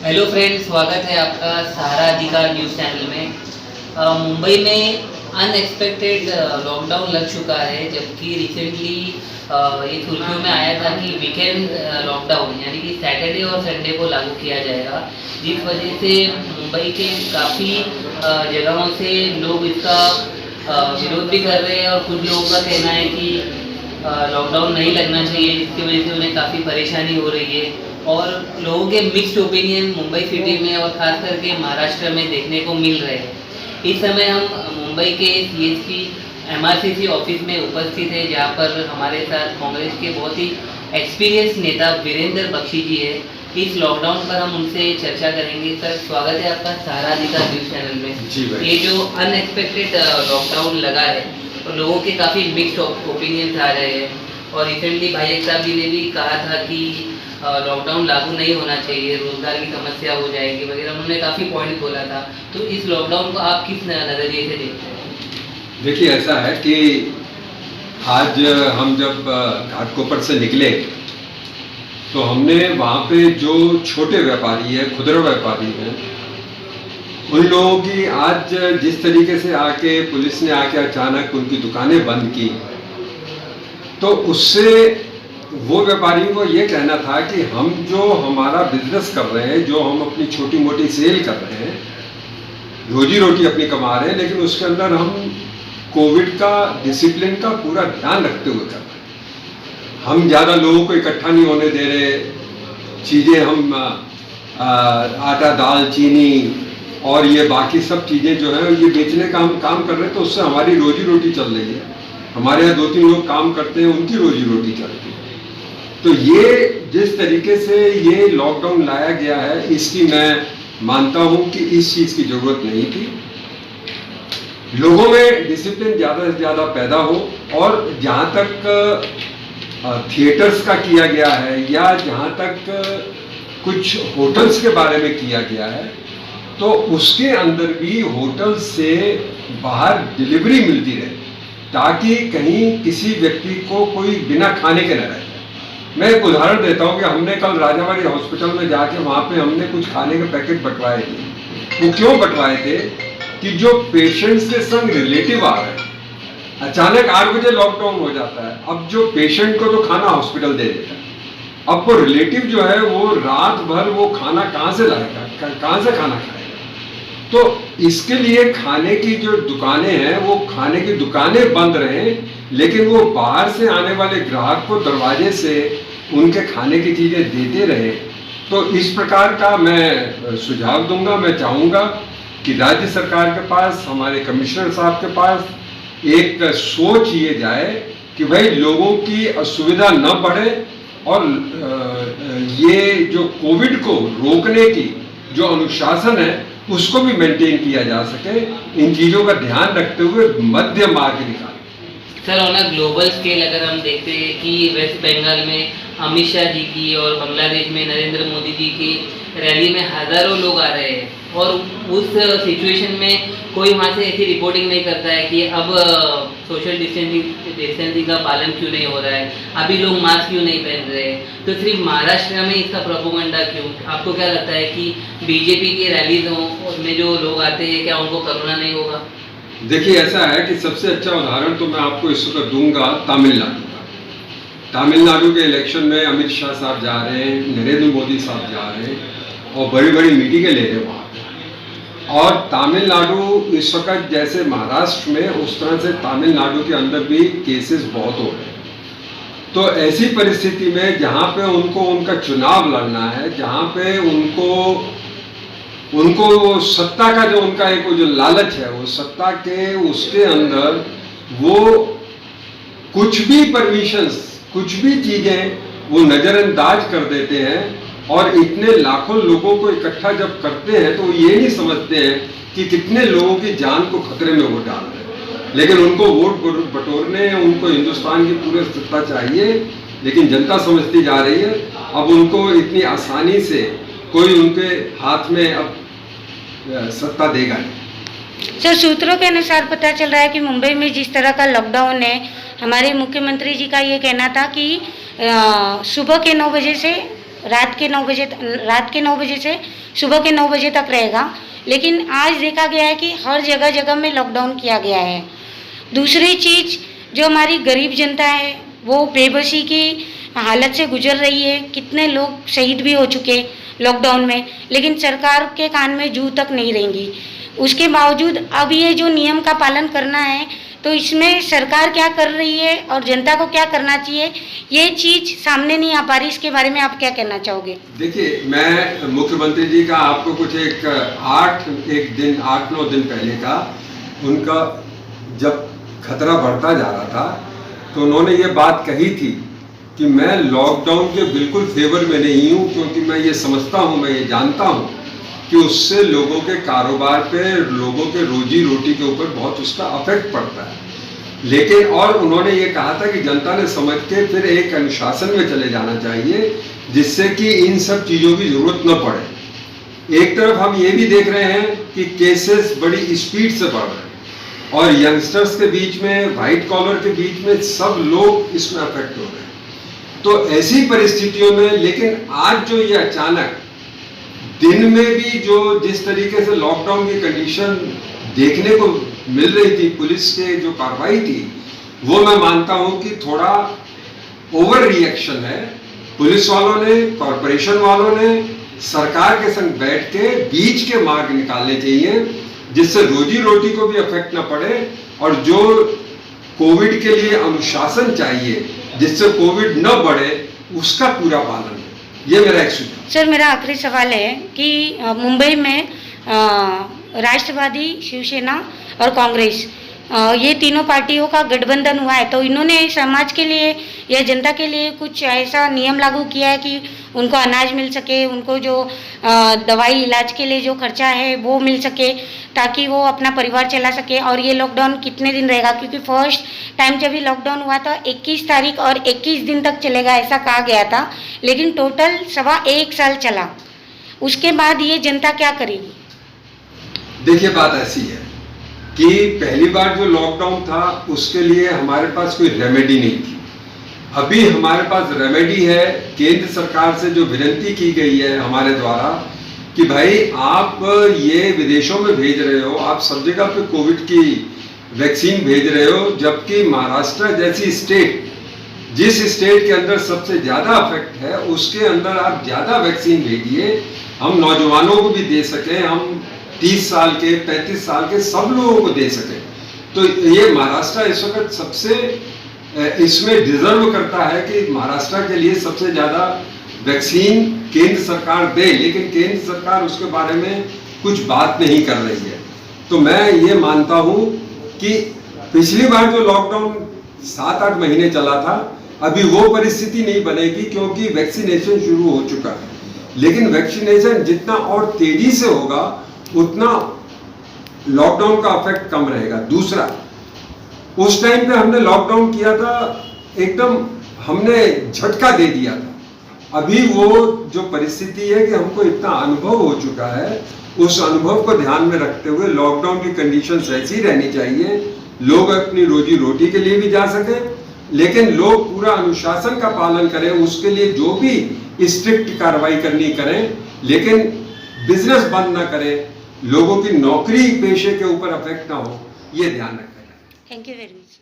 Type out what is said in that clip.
Hello friends, स्वागत है आपका सहारा अधिकार न्यूज़ चैनल में। मुंबई में अनएक्सपेक्टेड लॉकडाउन लग चुका है, जबकि रिसेंटली ये सुर्खियों में आया था कि वीकेंड लॉकडाउन यानी कि सैटरडे और संडे को लागू किया जाएगा, जिस वजह से मुंबई के काफ़ी जगहों से लोग इसका विरोध भी कर रहे हैं और कुछ लोगों का कहना है कि लॉकडाउन नहीं लगना चाहिए, जिसकी वजह से उन्हें काफ़ी परेशानी हो रही है। और लोगों के मिक्स्ड ओपिनियन मुंबई सिटी में और ख़ास करके महाराष्ट्र में देखने को मिल रहे हैं। इस समय हम मुंबई के सीएसपी एमआरसीसी ऑफिस में उपस्थित हैं, जहां पर हमारे साथ कांग्रेस के बहुत ही एक्सपीरियंस नेता वीरेंद्र बख्शी जी है। इस लॉकडाउन पर हम उनसे चर्चा करेंगे। सर, स्वागत है आपका सहारा अधिकार न्यूज़ चैनल में। जी भाई। ये जो अनएक्सपेक्टेड लॉकडाउन लगा है, तो लोगों के काफ़ी मिक्स्ड ओपिनियंस आ रहे हैं और रिसेंटली भाई एक साहब जी ने भी कहा था कि लॉकडाउन लागू नहीं होना चाहिए, रोजगार की समस्या हो जाएगी वगैरह, उन्होंने काफ़ी पॉइंट बोला था। तो इस लॉकडाउन को आप किस नज़रिए से देखते हैं? देखिए, ऐसा है कि आज हम जब घाटकोपर से निकले तो हमने वहाँ पे जो छोटे व्यापारी हैं, खुदरा व्यापारी हैं, उन लोगों की आज जिस तरीके से आके पुलिस ने आके अचानक उनकी दुकानें बंद की, तो उससे वो व्यापारियों को ये कहना था कि हम जो हमारा बिजनेस कर रहे हैं, जो हम अपनी छोटी मोटी सेल कर रहे हैं, रोजी रोटी अपनी कमा रहे हैं, लेकिन उसके अंदर हम कोविड का डिसिप्लिन का पूरा ध्यान रखते हुए कर रहे हैं। हम ज़्यादा लोगों को इकट्ठा नहीं होने दे रहे, चीज़ें हम आटा दाल चीनी और ये बाकी सब चीज़ें जो हैं ये बेचने का हम काम कर रहे हैं, तो उससे हमारी रोजी रोटी चल रही है। हमारे यहाँ 2-3 लोग काम करते हैं, उनकी रोजी रोटी चल रही है। तो ये जिस तरीके से ये लॉकडाउन लाया गया है, इसकी मैं मानता हूँ कि इस चीज़ की ज़रूरत नहीं थी। लोगों में डिसिप्लिन ज़्यादा से ज़्यादा पैदा हो, और जहाँ तक थिएटर्स का किया गया है या जहाँ तक कुछ होटल्स के बारे में किया गया है, तो उसके अंदर भी होटल से बाहर डिलीवरी मिलती रहे, ताकि कहीं किसी व्यक्ति को कोई बिना खाने के न रहे। मैं एक उदाहरण देता हूँ कि हमने कल राजाबाड़ी हॉस्पिटल में जाके वहाँ पे हमने कुछ खाने के पैकेट बंटवाए थे। वो क्यों बंटवाए थे कि जो पेशेंट्स के संग रिलेटिव आ रहे हैं, अचानक 8 बजे लॉकडाउन हो जाता है, अब जो पेशेंट को तो खाना हॉस्पिटल दे देता है, अब वो रिलेटिव जो है वो रात भर वो खाना कहाँ से लाएगा, कहाँ से खाना खाएगा। तो इसके लिए खाने की जो दुकानें हैं, वो खाने की दुकानें बंद रहें, लेकिन वो बाहर से आने वाले ग्राहक को दरवाजे से उनके खाने की चीज़ें देते रहे। तो इस प्रकार का मैं सुझाव दूंगा। मैं चाहूँगा कि राज्य सरकार के पास, हमारे कमिश्नर साहब के पास एक सोच ये जाए कि भाई लोगों की असुविधा न बढ़े, और ये जो कोविड को रोकने की जो अनुशासन है उसको भी मेंटेन किया जा सके। इन चीज़ों का ध्यान रखते हुए मध्य मार्ग निकालें। Sir, on a global scale अगर हम देखते हैं कि वेस्ट बंगाल में अमित शाह जी की और बांग्लादेश में नरेंद्र मोदी जी की रैली में हज़ारों लोग आ रहे हैं, और उस सिचुएशन में कोई वहाँ से ऐसी रिपोर्टिंग नहीं करता है कि अब सोशल डिस्टेंसिंग का पालन क्यों नहीं हो रहा है, अभी लोग मास्क क्यों नहीं पहन रहे हैं, तो सिर्फ महाराष्ट्र में इसका प्रोपेगेंडा क्यों? आपको क्या लगता है कि बीजेपी की रैलीज हों, उसमें जो लोग आते हैं, क्या उनको कोरोना नहीं होगा? देखिए, ऐसा है कि सबसे अच्छा उदाहरण तो मैं आपको इस वक्त दूंगा तमिलनाडु का। तमिलनाडु के इलेक्शन में अमित शाह साहब जा रहे हैं, नरेंद्र मोदी साहब जा रहे हैं और बड़ी बड़ी मीटिंगें ले रहे हैं वहाँ पे। और तमिलनाडु इस वक्त जैसे महाराष्ट्र में, उस तरह से तमिलनाडु के अंदर भी केसेस बहुत हो रहे हैं। तो ऐसी परिस्थिति में जहाँ पे उनको उनका चुनाव लड़ना है, जहाँ पे उनको वो सत्ता का जो उनका एक जो लालच है, वो सत्ता के उसके अंदर वो कुछ भी परमिशंस, कुछ भी चीज़ें वो नज़रअंदाज कर देते हैं, और इतने लाखों लोगों को इकट्ठा जब करते हैं तो ये नहीं समझते हैं कि कितने लोगों की जान को खतरे में वो डाल रहे हैं। लेकिन उनको वोट बटोरने, उनको हिंदुस्तान की पूरी सत्ता चाहिए, लेकिन जनता समझती जा रही है अब उनको इतनी आसानी से कोई उनके हाथ में अब सत्ता देगा नहीं। सर, सूत्रों के अनुसार पता चल रहा है कि मुंबई में जिस तरह का लॉकडाउन है, हमारे मुख्यमंत्री जी का ये कहना था कि सुबह के 9 बजे से रात के 9 बजे से सुबह के 9 बजे तक रहेगा, लेकिन आज देखा गया है कि हर जगह जगह में लॉकडाउन किया गया है। दूसरी चीज़, जो हमारी गरीब जनता है वो बेबसी की हालत से गुजर रही है। कितने लोग शहीद भी हो चुके लॉकडाउन में, लेकिन सरकार के कान में जू तक नहीं रहेंगी। उसके बावजूद अब ये जो नियम का पालन करना है, तो इसमें सरकार क्या कर रही है और जनता को क्या करना चाहिए, ये चीज़ सामने नहीं आ पा रही। इसके बारे में आप क्या कहना चाहोगे? देखिए, मैं मुख्यमंत्री जी का आपको कुछ एक 8-9 दिन पहले का उनका जब खतरा बढ़ता जा रहा था तो उन्होंने ये बात कही थी कि मैं लॉकडाउन के बिल्कुल फेवर में नहीं हूँ, क्योंकि मैं ये समझता हूँ, मैं ये जानता हूँ कि उससे लोगों के कारोबार पे, लोगों के रोजी रोटी के ऊपर बहुत उसका अफेक्ट पड़ता है। लेकिन और उन्होंने ये कहा था कि जनता ने समझ के फिर एक अनुशासन में चले जाना चाहिए, जिससे कि इन सब चीज़ों की ज़रूरत न पड़े। एक तरफ हम ये भी देख रहे हैं कि केसेस बड़ी स्पीड से बढ़ रहे हैं और यंगस्टर्स के बीच में, वाइट कॉलर के बीच में सब लोग इसमें अफेक्ट हो रहे हैं। तो ऐसी परिस्थितियों में, लेकिन आज जो ये अचानक दिन में भी जो जिस तरीके से लॉकडाउन की कंडीशन देखने को मिल रही थी, पुलिस के जो कार्रवाई थी, वो मैं मानता हूं कि थोड़ा ओवर रिएक्शन है। पुलिस वालों ने, कॉरपोरेशन वालों ने सरकार के संग बैठ के बीच के मार्ग निकालने चाहिए, जिससे रोजी रोटी को भी अफेक्ट न पड़े और जो कोविड के लिए अनुशासन चाहिए, जिससे कोविड न बढ़े, उसका पूरा पालन है। ये मेरा एक सुझाव। सर, मेरा आखिरी सवाल है कि मुंबई में राष्ट्रवादी, शिवसेना और कांग्रेस, ये तीनों पार्टियों का गठबंधन हुआ है, तो इन्होंने समाज के लिए या जनता के लिए कुछ ऐसा नियम लागू किया है कि उनको अनाज मिल सके, उनको जो दवाई इलाज के लिए जो खर्चा है वो मिल सके, ताकि वो अपना परिवार चला सके। और ये लॉकडाउन कितने दिन रहेगा? क्योंकि फर्स्ट टाइम जब ये लॉकडाउन हुआ था 21 तारीख और 21 दिन तक चलेगा ऐसा कहा गया था, लेकिन टोटल 1.25 साल चला। उसके बाद ये जनता क्या करेगी? देखिए, बात ऐसी है कि पहली बार जो लॉकडाउन था उसके लिए हमारे पास कोई रेमेडी नहीं थी। अभी हमारे पास रेमेडी है। केंद्र सरकार से जो विनती की गई है हमारे द्वारा कि भाई आप ये विदेशों में भेज रहे हो, आप सब जगह पे कोविड की वैक्सीन भेज रहे हो, जबकि महाराष्ट्र जैसी स्टेट, जिस स्टेट के अंदर सबसे ज़्यादा अफेक्ट है, उसके अंदर आप ज़्यादा वैक्सीन भेजिए, हम नौजवानों को भी दे सकें, हम 30 साल के, 35 साल के सब लोगों को दे सकें। तो ये महाराष्ट्र इस वक्त सबसे इसमें डिजर्व करता है कि महाराष्ट्र के लिए सबसे ज़्यादा वैक्सीन केंद्र सरकार दे, लेकिन केंद्र सरकार उसके बारे में कुछ बात नहीं कर रही है। तो मैं ये मानता हूँ कि पिछली बार जो लॉकडाउन 7-8 महीने चला था, अभी वो परिस्थिति नहीं बनेगी, क्योंकि वैक्सीनेशन शुरू हो चुका है। लेकिन वैक्सीनेशन जितना और तेजी से होगा उतना लॉकडाउन का इफेक्ट कम रहेगा। दूसरा, उस टाइम पे हमने लॉकडाउन किया था, एकदम हमने झटका दे दिया था। अभी वो जो परिस्थिति है कि हमको इतना अनुभव हो चुका है, उस अनुभव को ध्यान में रखते हुए लॉकडाउन की कंडीशंस ऐसी रहनी चाहिए, लोग अपनी रोजी रोटी के लिए भी जा सके, लेकिन लोग पूरा अनुशासन का पालन करें, उसके लिए जो भी स्ट्रिक्ट कार्रवाई करनी करें, लेकिन बिजनेस बंद ना करें, लोगों की नौकरी पेशे के ऊपर अफेक्ट ना हो, ये ध्यान रखें। Thank you very much.